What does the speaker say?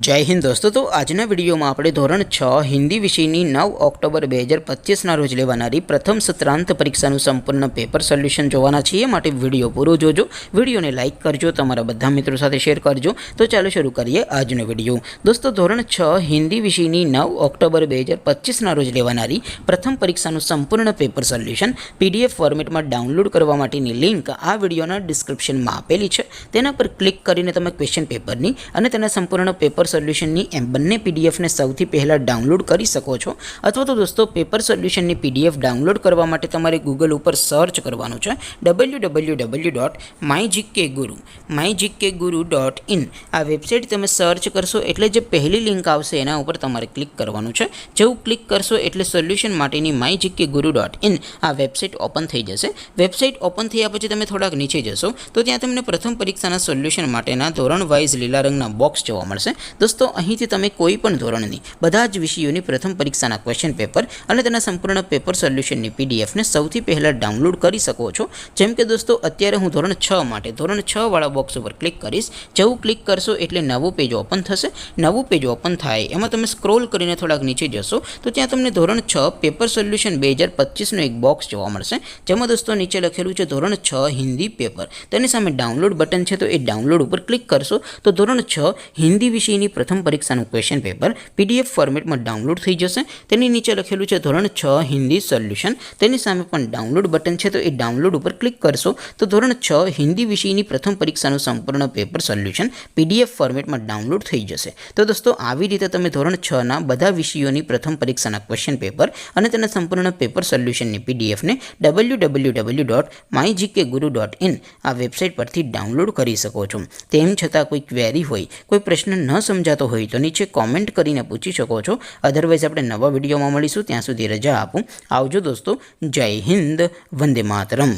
जय हिंद दोस्तों। तो आजना विडियो में આપણે ધોરણ 6 હિન્દી વિષયની 9 ઓક્ટોબર 2025 ના રોજ લેવાનારી પ્રથમ સત્રાંત પરીક્ષાનું સંપૂર્ણ પેપર સોલ્યુશન જોવાના છીએ। માટે વિડિયો પૂરો જોજો, વિડિયોને લાઈક કરજો, તમારા બધા મિત્રો સાથે શેર કરજો। તો ચાલો શરૂ કરીએ આજનો વિડિયો। દોસ્તો ધોરણ 6 હિન્દી વિષયની 9 ઓક્ટોબર 2025 ના રોજ લેવાનારી પ્રથમ પરીક્ષાનું સંપૂર્ણ પેપર સોલ્યુશન પીડીએફ ફોર્મેટમાં ડાઉનલોડ કરવા માટેની લિંક આ વિડિયોના ડિસ્ક્રિપ્શનમાં આપેલી છે। તેના પર ક્લિક કરીને તમે ક્વેશ્ચન પેપરની અને તેના સંપૂર્ણ પેપર સોલ્યુશનની એમ બંને પીડીએફને સૌથી પહેલાં ડાઉનલોડ કરી શકો છો। અથવા તો દોસ્તો પેપર સોલ્યુશનની પીડીએફ ડાઉનલોડ કરવા માટે તમારે ગૂગલ ઉપર સર્ચ કરવાનું છે www.mygkguru.in। આ વેબસાઇટ તમે સર્ચ કરશો એટલે જે પહેલી લિંક આવશે એના ઉપર તમારે ક્લિક કરવાનું છે। જેવું ક્લિક કરશો એટલે સોલ્યુશન માટેની mygkguru.in આ વેબસાઇટ ઓપન થઈ જશે। વેબસાઇટ ઓપન થયા પછી તમે થોડાક નીચે જશો તો ત્યાં તમને પ્રથમ પરીક્ષાના સોલ્યુશન માટેના ધોરણ વાઇઝ લીલા રંગના બોક્સ જોવા મળશે। दोस्तों અહીંથી તમે કોઈ પણ ધોરણની બધા જ વિષયોની પ્રથમ પરીક્ષાના ક્વેશ્ચન પેપર અને તેના સંપૂર્ણ પેપર સોલ્યુશનની પીડીએફને સૌથી પહેલાં ડાઉનલોડ કરી શકો છો। જેમ કે દોસ્તો અત્યારે હું ધોરણ 6 માટે ધોરણ 6 વાળા બોક્સ ઉપર ક્લિક કરીશ। જેવું ક્લિક કરશો એટલે નવું પેજ ઓપન થશે। નવું પેજ ઓપન થાય એમાં તમે સ્ક્રોલ કરીને થોડાક નીચે જશો તો ત્યાં તમને ધોરણ 6 પેપર સોલ્યુશન 2025નું એક બોક્સ જોવા મળશે। જેમાં દોસ્તો નીચે લખેલું છે ધોરણ 6 હિન્દી પેપર। તેની સામે ડાઉનલોડ બટન છે તો એ ડાઉનલોડ ઉપર ક્લિક કરશો તો ધોરણ 6 હિન્દી વિષયની પ્રથમ પરીક્ષાનું ક્વેશ્ચન પેપર પીડીએફ ફોર્મેટમાં ડાઉનલોડ થઈ જશે। તેની નીચે લખેલું છે ધોરણ 6 હિન્દી સોલ્યુશન। તેની સામે પણ ડાઉનલોડ બટન છે તો એ ડાઉનલોડ ઉપર ક્લિક કરશો તો ધોરણ 6 હિન્દી વિષયની પ્રથમ પરીક્ષાનું સંપૂર્ણ પેપર સોલ્યુશન પીડીએફ ફોર્મેટમાં ડાઉનલોડ થઈ જશે। તો દોસ્તો આવી રીતે તમે ધોરણ 6 ના બધા વિષયોની પ્રથમ પરીક્ષાના ક્વેશ્ચન પેપર અને તેના સંપૂર્ણ પેપર સોલ્યુશનની પીડીએફને www.mygkguru.in આ વેબસાઇટ પરથી ડાઉનલોડ કરી શકો છો। તેમ છતાં કોઈ ક્વેરી હોય, કોઈ પ્રશ્ન ન સમજાતો હોય તો નીચે કોમેન્ટ કરીને પૂછી શકો છો। અધરવાઇઝ આપણે નવા વિડીયોમાં મળીશું, ત્યાં સુધી રજા આપું। આવજો દોસ્તો, જય હિન્દ, વંદે માતરમ।